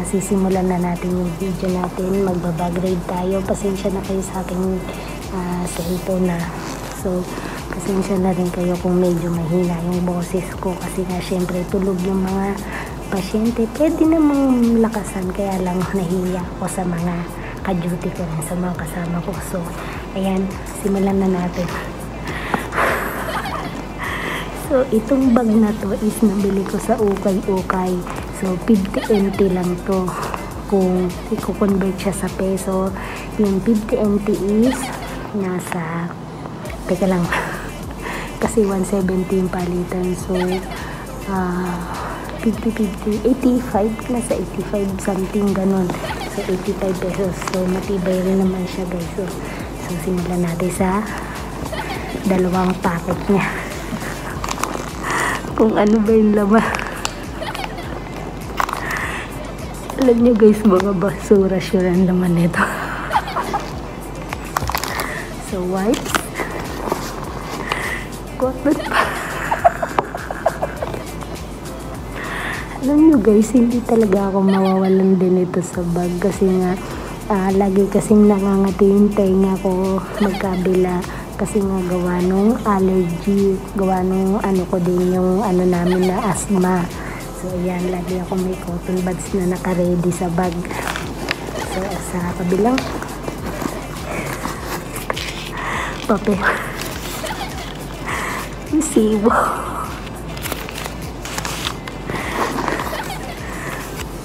Sisimulan na natin yung video natin. Magbabag-grade tayo. Pasensya na kayo sa aking cellphone na. So, pasensya na rin kayo kung medyo mahina yung boses ko. Kasi nga, syempre, tulog yung mga pasyente. Pwede namang lakasan. Kaya lang nahiya ako sa mga ka-duty ko rin, sa mga kasama ko. So, ayan, simulan na natin. So, itong bag na to is nabili ko sa ukay-ukay. So, 50 NT lang to. Kung i-convert siya sa peso, yung 50 NT is nasa, teka lang, kasi 170 palitan. So, 50, 85, nasa 85 something, ganun. So, 85 pesos. So, matibay rin naman siya, guys. So, simulan natin sa dalawang packet niya. Kung ano ba yung laman. Alam nyo guys, mga basura siya ang laman nito. So, wipes. Cotton pa. Alam nyo guys, hindi talaga ako mawawalan din ito sa bag. Kasi nga, lagi kasing nangangati yung tenga ko magkabila. Kasi nga gawa nung allergy, gawa nung ano ko din yung ano namin na asthma. So ayan, lagi ako may cotton buds na naka-ready sa bag. So sa kabilang papel, resibo.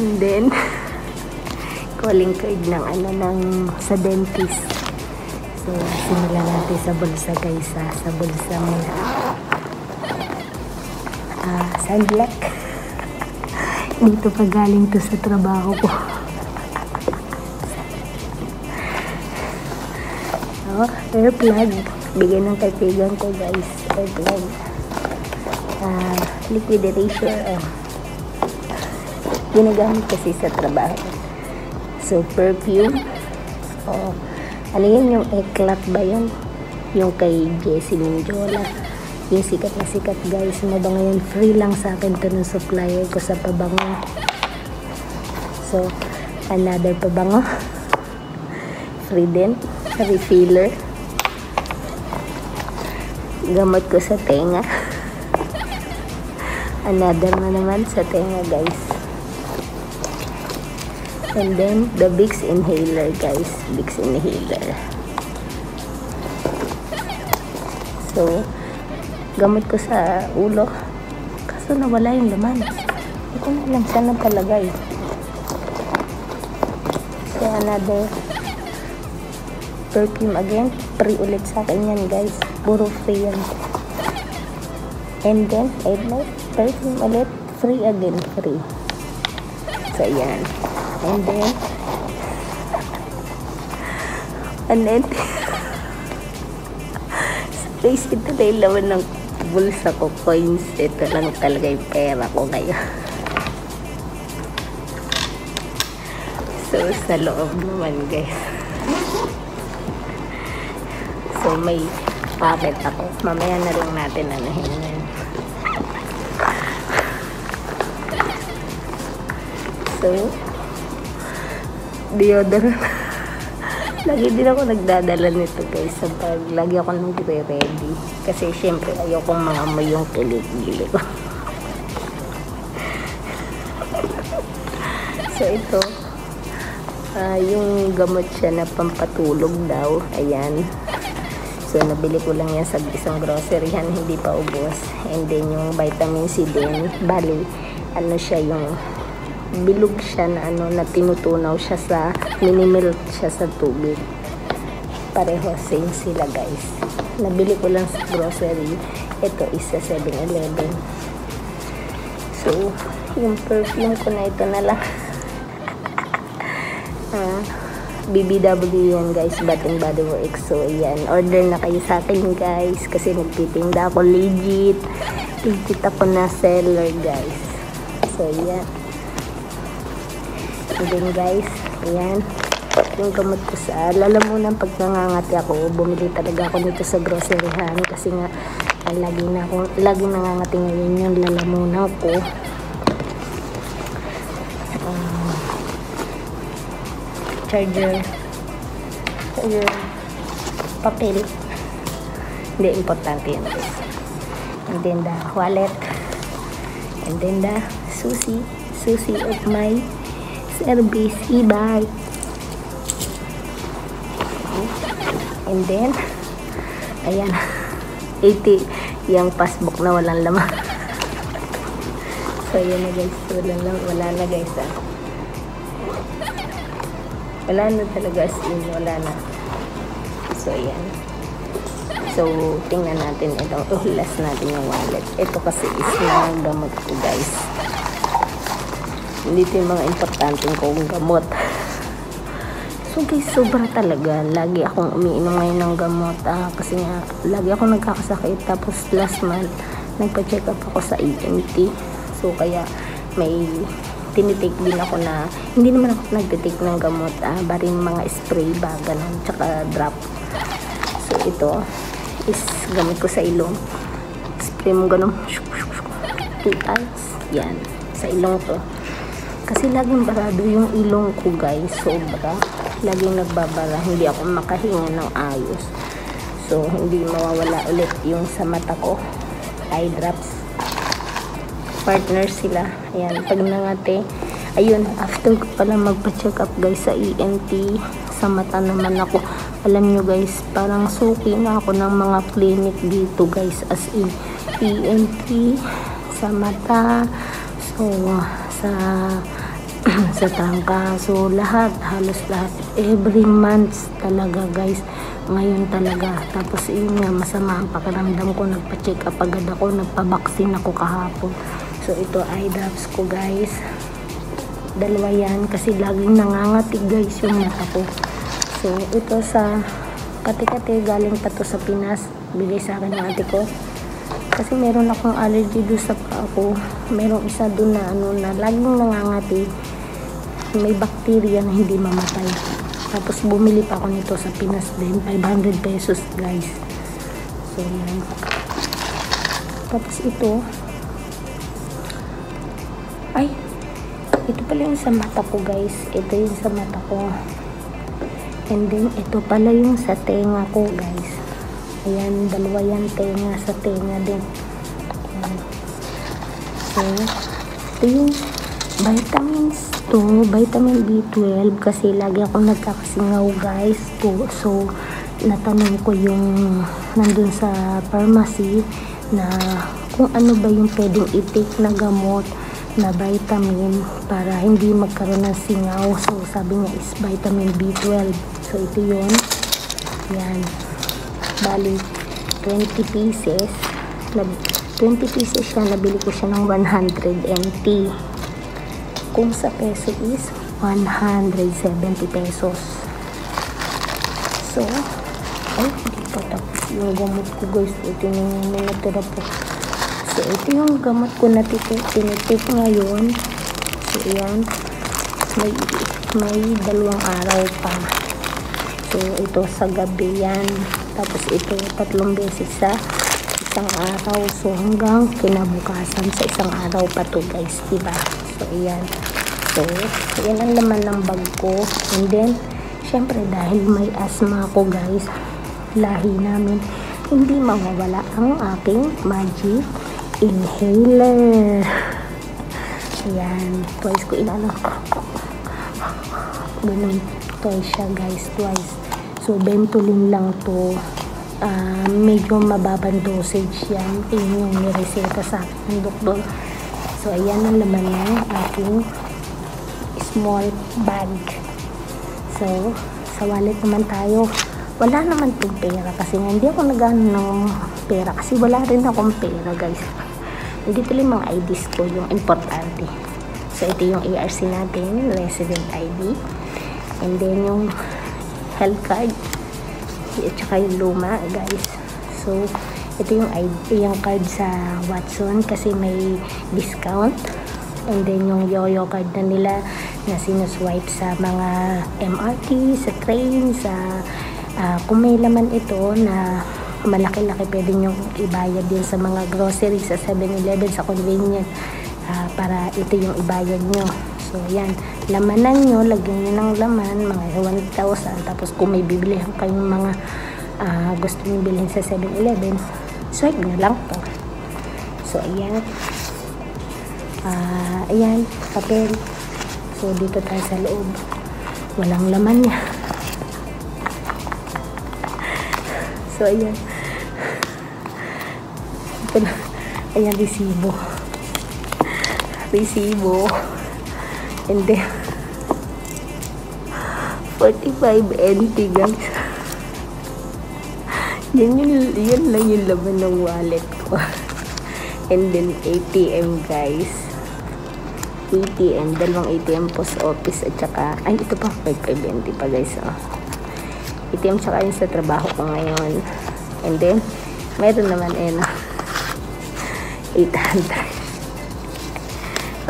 And then calling card ng ano ng sa dentist. So, simulan natin sa bulsa guys. Sa bulsa muna. Sunblock. Dito pa galing to sa trabaho ko. So, air plug. Bigyan ng kaibigan ko guys. Air plug. Liquid erasure. Ginagamit kasi sa trabaho. So, perfume. Ano yun, yung Eclat ba yun? Yung kay Jessie Minjola. Yung sikat na sikat guys. Mabango yun. Free lang sa akin to ng supplier ko sa pabango. So, another pabango. Free din. Refiller. Gamot ko sa tenga. Another na naman sa tenga guys. And then, the Vicks inhaler, guys. Vicks inhaler. So, gamot ko sa ulo. Kaso nawala yung laman. Hindi ko na alam saan napalagay. So, another perfume again. Free ulit sa akin yan, guys. Puro free yan. And then, perfume ulit. Free again. Free. So, yan. And then guys, ito na yung laman ng bulsa ko, coins. Ito lang talaga yung pera ko ngayon. So, sa loob naman guys. So, may pocket ako. Mamaya na rin natin anahin yan. So, deodorant. Lagi din ako nagdadala nito guys sa bag. Lagi ako nag-ready. Kasi syempre ayokong mangamoy yung kilig-gili ko. So ito, yung gamot siya na pampatulog daw. Ayan. So nabili ko lang yan sa isang grocery. Hindi pa ubos. And then yung vitamin C din. Bali, ano siya yung bilog siya na ano, na tinutunaw siya sa minimilk siya sa tubig. Pareho same sila guys. Nabili ko lang sa grocery. Ito is sa 7-Eleven. So, yung perfume ko na ito na lang. BBW yan guys, Bath and Body Works. So, ayan. Order na kayo sa akin guys. Kasi nagtitinda ako legit. Legit ako na seller guys. So, ayan. And then guys, ayan, yung gamot ko sa lalamunan. Pag nangangati ako, bumili talaga ako nito sa groceryhan kasi nga lagi nangangati ngayon yung lalamunan ko. charger, papel. Hindi, importante yun guys. And then the wallet. And then the susi of my service e-bike. And then, ayan, 80 yung passbook na walang laman. So, ayan na guys. Wala na guys. Wala na talaga as in. Wala na. So, ayan. So, tingnan natin itong uhulas natin yung wallet. Ito kasi is mga gamot ko guys. Hindi ito yung mga importanteng kong gamot. So guys, sobra talaga. Lagi akong umiinom ngayon ng gamot. Kasi nga, lagi akong nagkakasakit. Tapos last month, nagpa-check up ako sa ENT. So kaya may tinitake din ako na, hindi naman ako nagtitake ng gamot. Bari mga spray ba, ganun. Tsaka drop. So ito is gamit ko sa ilong. Spray mo ganun. 2 times. Yan. Sa ilong to. Kasi laging barado yung ilong ko guys. Sobra. Laging nagbabara, hindi ako makahinga ng ayos. So, hindi mawawala ulit yung sa mata ko. Eye drops. Partner sila. Ayan, pag nangate. Ayun, after ko pala magpa-check up guys sa ENT, sa mata naman ako. Alam nyo guys, parang suki na ako ng mga clinic dito guys. As in, ENT, sa mata, so, sa tangka, so lahat, halos lahat, every month talaga guys, ngayon talaga. Tapos yun nga, masama ang pakiramdam ko, nagpa-check up agad ako, nagpa-vaccine ako kahapon. So ito eye drops ko guys, 2 yan, kasi laging nangangatig guys yung mata ko. So ito sa kati-kati, galing pa to sa Pinas, bigay sa akin ng ate ko. Kasi meron akong allergy doon sa paa ko. Merong isa doon na na laging nangangati. May bacteria na hindi mamatay. Tapos bumili pa ako nito sa Pinas din. 500 pesos guys. So yan. Tapos ito. Ay. Ito pala yung sa mata ko guys. Ito yung sa mata ko. And then ito pala yung sa tenga ko guys. Ayan, 2 yan, tenga sa tenga din. Ayan. So, ito yung vitamins to, vitamin B12, kasi lagi ako nagkakasingaw guys. So, natanong ko yung nandun sa pharmacy na kung ano ba yung pwedeng i-take na gamot na vitamin para hindi magkaroon ng singaw. So, sabi niya is vitamin B12. So, ito yun. Ayan. Bali, 20 pieces. 20 pieces siya. Nabili ko siya ng 100 NT. Kung sa peso is 170 pesos. So, ay, hindi pa tapos yung gamot ko guys. Ito yung natira po. So, ito yung gamot ko na tinitik ngayon. So, ayan. May 2 araw pa. So, ito sa gabi yan. Tapos ito 3 beses sa isang araw. So hanggang kinabukasan sa isang araw pa to guys, diba? So ayan. So ayan ang laman ng bag ko. And then syempre dahil may asthma ako guys, lahi namin, hindi mawawala ang aking magic inhaler. Ayan, twice ko inano. Ganun, twice siya guys, twice. So, Ventolin lang to. Medyo mababang dosage yan. Yun yung nireseta sa akin ng doktor. So, ayan ang laman ng aking small bag. So, sa wallet naman tayo. Wala naman itong pera kasi hindi ako nagano ng pera kasi wala rin akong pera guys. Dito lang mga IDs ko yung importante. So, ito yung ARC natin, resident ID. And then yung health card at saka yung luma guys. So ito yung ID, yung card sa Watson kasi may discount. And then yung yoyo card na nila na sinuswipe sa mga MRT, sa train, sa kung may laman ito na malaki-laki, pwede nyo ibayad din sa mga grocery, sa 7-Eleven, sa convenience, para ito yung ibayad nyo. So So, yan. Lamanan nyo, lagyan nyo ng laman, mga 1,000. Tapos, kung may bibilihan kayong mga gusto nyo bilhin sa 7-Eleven, swipe nyo lang to. So, ayan. Ayan, papel. So, dito tayo sa loob. Walang laman niya. So, ayan. Ito na. Ayan, resibo. And then 45 NT guys. Yan lang yung laman ng wallet ko. And then ATM guys. ATM, dalawang ATM post office at saka, ay ito pa 520 pa guys. ATM saka yun sa trabaho ko ngayon. And then meron naman 800.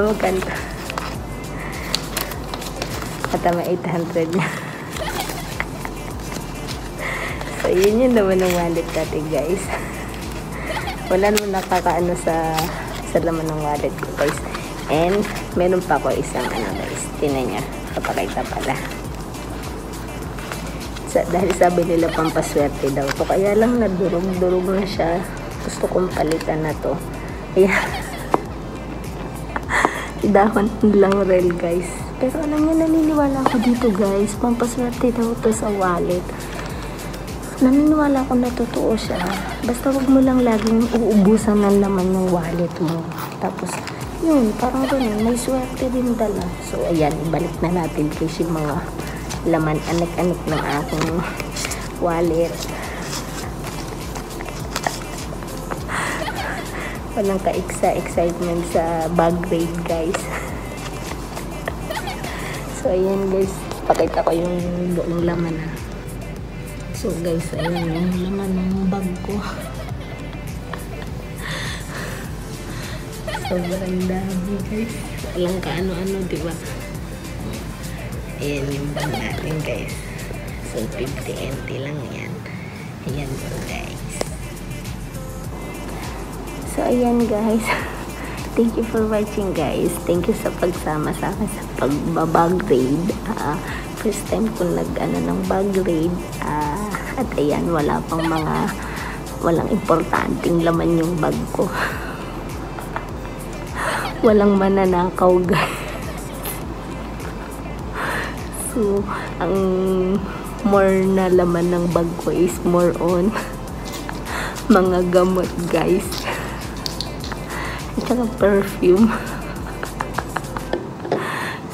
Magkano? At may 800 niya. So, yun yung naman ng wallet natin, guys. Wala naman nakakaano sa laman ng wallet ko, guys. And, meron pa ako isang guys. Tinan niya. Kapakita pala. Dahil sabi nila pampaswerte daw to. Kaya lang nadurog-durog na siya. Gusto kong palitan na to. Ayan. Dahon lang rel guys. Pero alam niyo, naniniwala ako dito guys. Pampaswerte daw to sa wallet. Naniniwala ako na totoo siya. Basta wag mo lang laging uubusan ng laman ng wallet mo. Tapos, yun, parang ganun. May swerte din dala. So, ayan. Balik na natin kasi mga laman anak-anak ng aking wallet. Walang ka-excitement sa bag raid guys. So ayan guys, pakita ko yung buong laman So guys, ayan yung laman ng bag ko. Sobrang dami guys. Walang kaano-ano, diba? Ayan yung bag natin guys. So 50 NT lang yan. Ayan po guys. So ayan guys. Thank you for watching guys. Thank you sa pagsama sa akin sa pagbabag raid. First time ko ng bag raid. At ayan, walang importanteng laman yung bag ko. Walang mananakaw guys. So, ang more na laman ng bag ko is more on mga gamot guys. At saka perfume.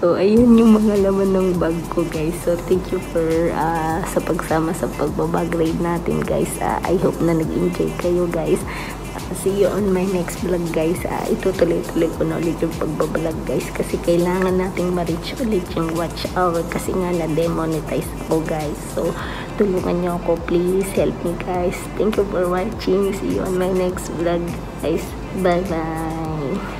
So, ayun yung mga laman ng bag ko guys. So, thank you for sa pagsama sa pagbabag raid natin guys. I hope na nag-enjoy kayo guys. See you on my next vlog guys. Itutuloy-tuloy ko na ulit yung pagbablog guys. Kasi kailangan nating ma-reach ulit yung watch hour. Kasi nga na-demonetize ako guys. So, tulungan nyo ako. Please help me guys. Thank you for watching. See you on my next vlog guys. Bye-bye.